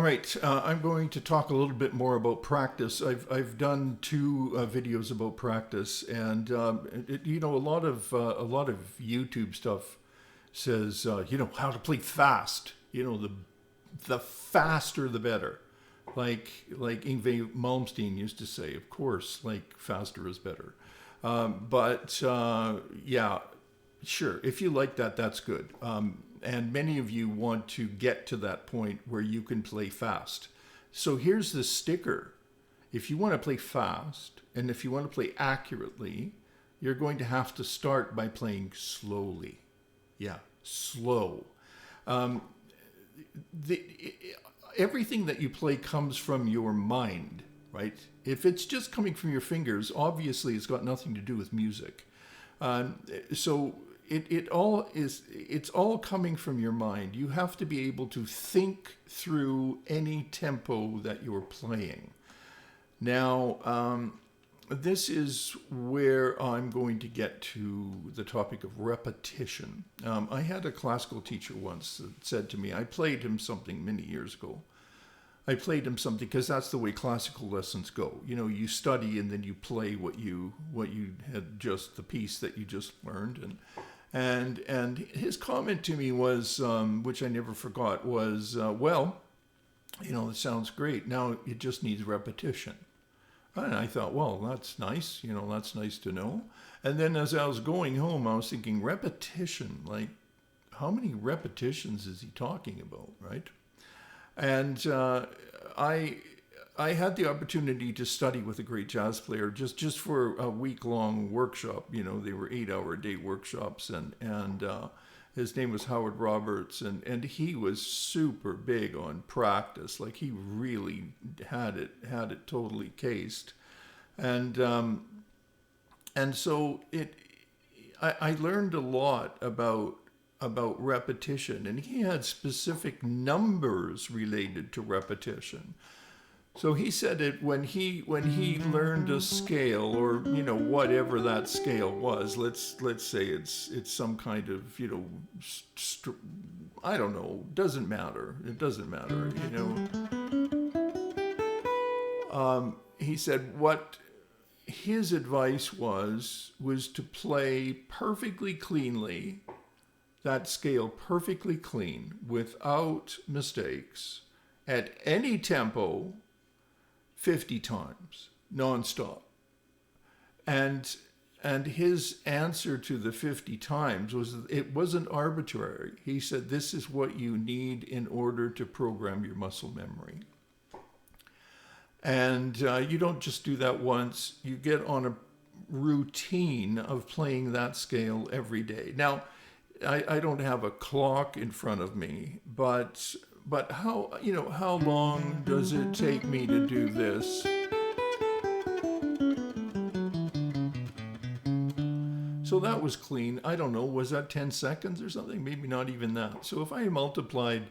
Right, I'm going to talk a little bit more about practice. I've done two videos about practice, and a lot of YouTube stuff says how to play fast. The faster the better. Like Yngwie Malmsteen used to say, of course, like faster is better. But yeah, sure. If you like that, that's good. And many of you want to get to that point where you can play fast. So here's the sticker. If you want to play fast and if you want to play accurately, you're going to have to start by playing slowly. Yeah, slow. Um, the, Everything that you play comes from your mind, right? If it's just coming from your fingers, obviously it's got nothing to do with music. So it's all coming from your mind. You have to be able to think through any tempo that you're playing. Now, this is where I'm going to get to the topic of repetition. I had a classical teacher once that said to me, I played him something many years ago. I played him something because that's the way classical lessons go. You study and then you play what you had, just the piece that you just learned. And his comment to me was, which I never forgot, was, it sounds great. Now it just needs repetition. And I thought, well, that's nice. That's nice to know. And then as I was going home, I was thinking, repetition, like how many repetitions is he talking about, right? And I had the opportunity to study with a great jazz player just for a week-long workshop. They were 8-hour-a-day workshops, and his name was Howard Roberts, and he was super big on practice. Like he really had it totally cased, and so I learned a lot about repetition, and he had specific numbers related to repetition. So he said that when he learned a scale, or whatever that scale was, let's say it's some kind of I don't know, doesn't matter. It doesn't matter. He said what his advice was to play perfectly cleanly, that scale perfectly clean, without mistakes, at any tempo, 50 times, nonstop. And his answer to the 50 times was, it wasn't arbitrary. He said, this is what you need in order to program your muscle memory. And you don't just do that once. You get on a routine of playing that scale every day. Now, I don't have a clock in front of me, but how long does it take me to do this? So that was clean. I don't know, was that 10 seconds or something? Maybe not even that. So if I multiplied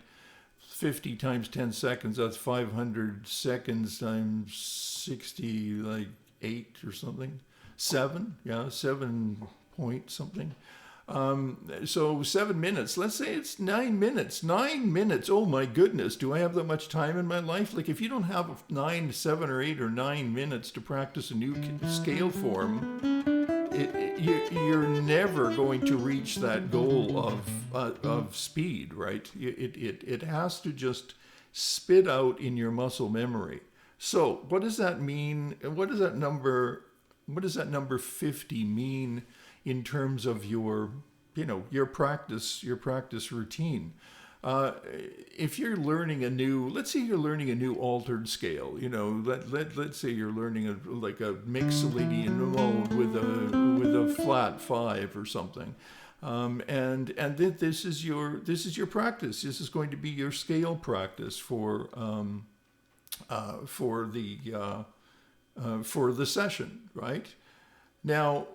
50 times 10 seconds, that's 500 seconds times 60, like 8 or something. 7, yeah, 7 point something. So 7 minutes, let's say it's 9 minutes. 9 minutes, oh my goodness, do I have that much time in my life? Like if you don't have 7 or 8 or 9 minutes to practice a new scale form, you're never going to reach that goal of speed, right? It has to just spit out in your muscle memory. So what does that mean? What does that number 50 mean in terms of your practice routine? If you're learning let's say you're learning a new altered scale, let's say you're learning a Mixolydian mode with a flat 5 or something, and this is your practice. This is going to be your scale practice for the session, right? Now,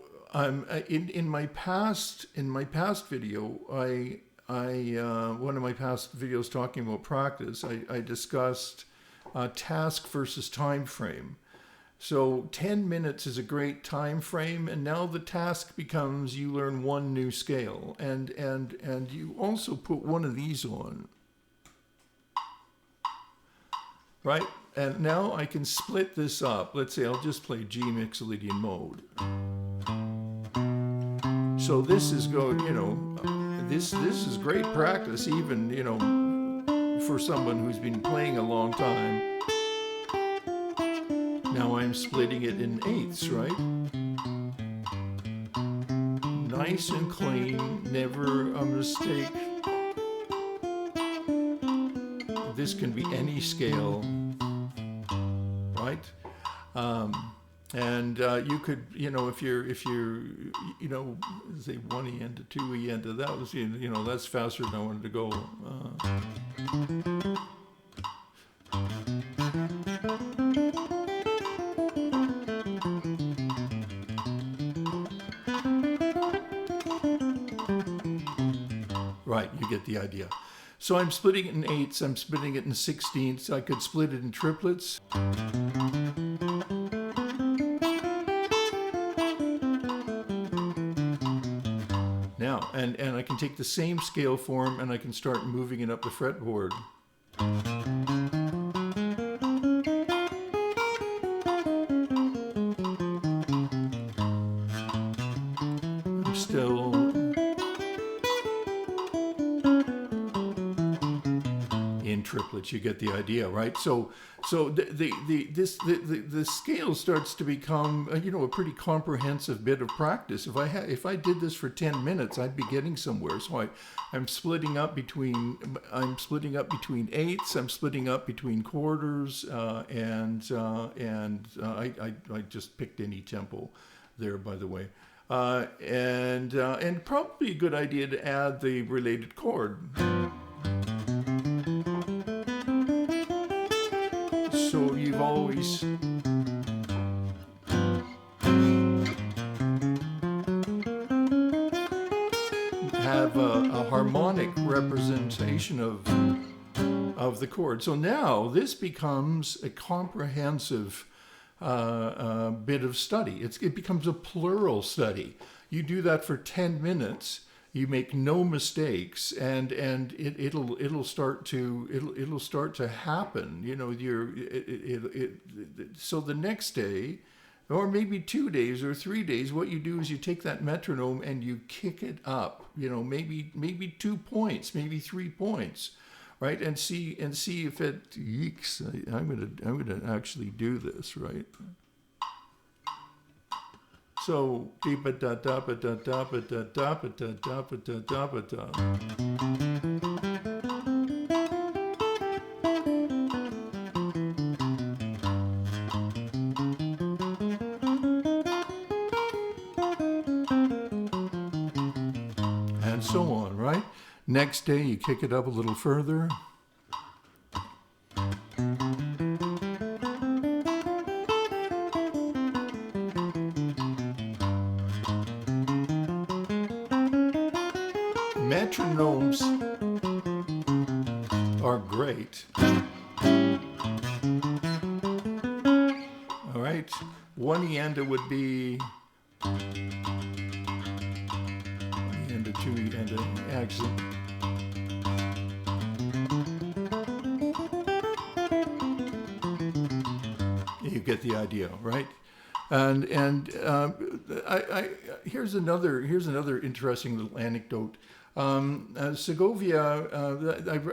in my past video, one of my past videos talking about practice, I discussed task versus time frame. So 10 minutes is a great time frame, and now the task becomes you learn one new scale, and you also put one of these on. right? And now I can split this up. Let's say I'll just play G Mixolydian mode. So this is this is great practice, even, for someone who's been playing a long time. Now I'm splitting it in eighths, right? Nice and clean, never a mistake. This can be any scale, right? And you could, if you're, say 1 E into 2 E into, that was, that's faster than I wanted to go. Right, you get the idea. So I'm splitting it in eighths, I'm splitting it in sixteenths, I could split it in triplets. Now, and I can take the same scale form and I can start moving it up the fretboard. I'm still in triplets. You get the idea, right? So the scale starts to become a pretty comprehensive bit of practice. If I did this for 10 minutes, I'd be getting somewhere. So I'm splitting up between eighths. I'm splitting up between quarters, and I just picked any tempo there, by the way. And probably a good idea to add the related chord. So you've always have a harmonic representation of the chord. So now this becomes a comprehensive bit of study. It becomes a plural study. You do that for 10 minutes. You make no mistakes, and it'll start to happen. So the next day, or maybe 2 days or 3 days, what you do is you take that metronome and you kick it up. Maybe 2 points, maybe 3 points, right? And see if it. Yeeks! I'm gonna actually do this, right? So, and so on, right? Next day, you kick it up a little further. Metronomes are great. All right, 1 eanda would be 1 eanda, 2 eanda, actually. You get the idea, right? And here's another interesting little anecdote. Segovia,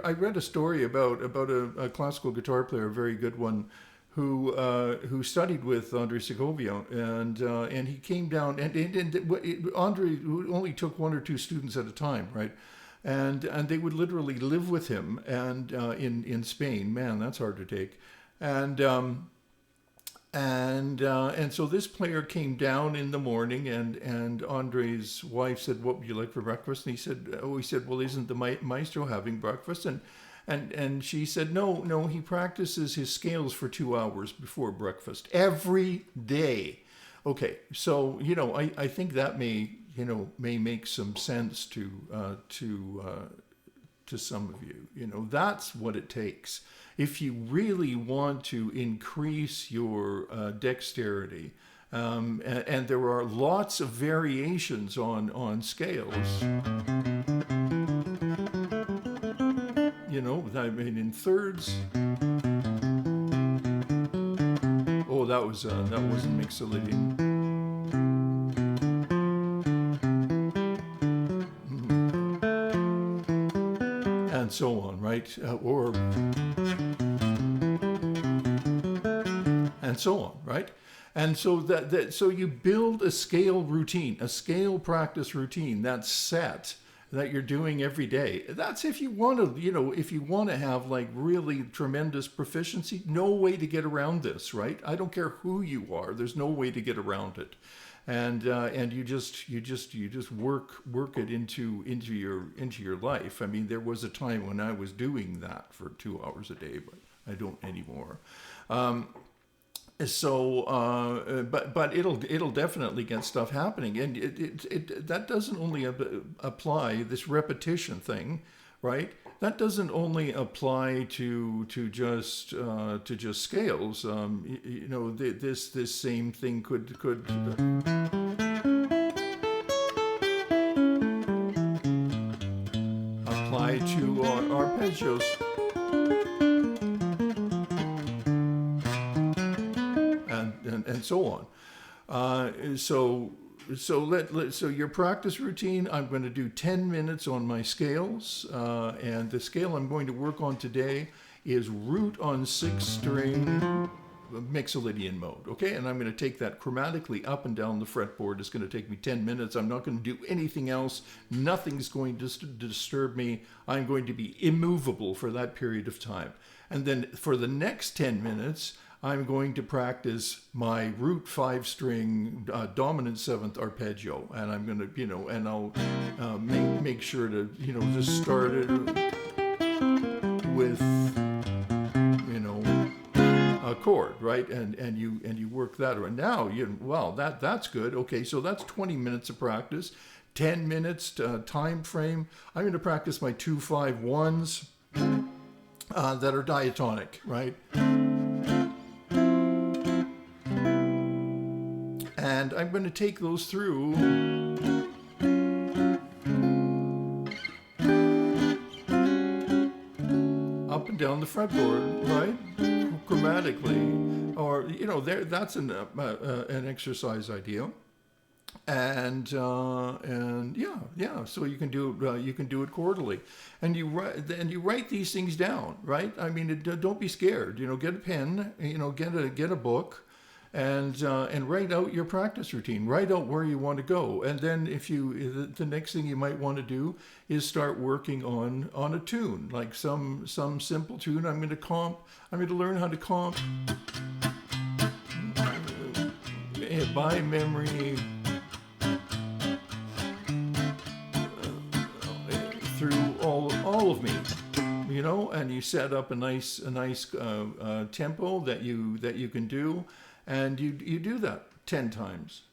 I read a story about a classical guitar player, a very good one, who studied with Andre Segovia, and he came down, and Andre only took 1 or 2 students at a time, right? And they would literally live with him, and in Spain. Man, that's hard to take. And so this player came down in the morning, and Andre's wife said, "What would you like for breakfast?" And he said, "Well, isn't the maestro having breakfast?" And she said, "No, he practices his scales for 2 hours before breakfast every day." Okay, so I think that may make some sense to some of you. That's what it takes. If you really want to increase your dexterity, and there are lots of variations on scales, in thirds, Oh, that wasn't Mixolydian. And so on, right? And so on, right? And so so you build a scale routine, a scale practice routine that's set, that you're doing every day. That's if you want to, if you want to have like really tremendous proficiency, no way to get around this, right? I don't care who you are. There's no way to get around it. And you just work it into your life. I mean, there was a time when I was doing that for 2 hours a day, but I don't anymore. But it'll definitely get stuff happening, and that doesn't only apply, this repetition thing, right? That doesn't only apply to just scales. This same thing could apply to arpeggios. And so on. So your practice routine, I'm going to do 10 minutes on my scales, and the scale I'm going to work on today is root on 6-string Mixolydian mode, okay? And I'm going to take that chromatically up and down the fretboard. It's going to take me 10 minutes. I'm not going to do anything else. Nothing's going to disturb me. I'm going to be immovable for that period of time. And then for the next 10 minutes, I'm going to practice my root 5-string dominant 7th arpeggio, and I'm going to, and I'll make sure to, just start it with, a chord, right? And you work that around. Now, that's good. Okay, so that's 20 minutes of practice, 10 minutes time frame. I'm going to practice my 2-5-1s that are diatonic, right? And I'm going to take those through up and down the fretboard, right? Chromatically, or that's an exercise idea, and yeah. So you can do it quarterly, and you write these things down, right? I mean, don't be scared. Get a pen, get a book. And write out your practice routine. Write out where you want to go, and then the next thing you might want to do is start working on a tune, like some simple tune. I'm going to learn how to comp by memory through all of me. And you set up a nice tempo that you can do. And you do that 10 times,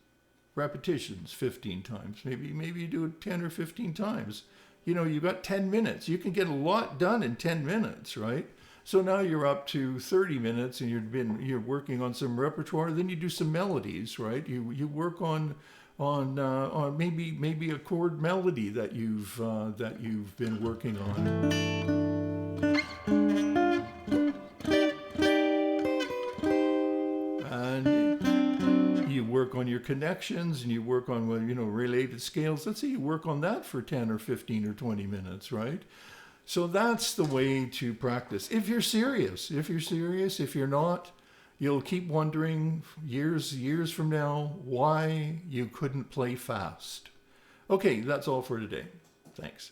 repetitions 15 times. Maybe you do it 10 or 15 times. You've got 10 minutes. You can get a lot done in 10 minutes, right? So now you're up to 30 minutes, and you're working on some repertoire. Then you do some melodies, right? You work on maybe a chord melody that you've been working on. Work on your connections, and you work on related scales. Let's say you work on that for 10 or 15 or 20 minutes, right? So that's the way to practice. If you're serious. If you're not, you'll keep wondering years from now why you couldn't play fast. Okay, that's all for today. Thanks.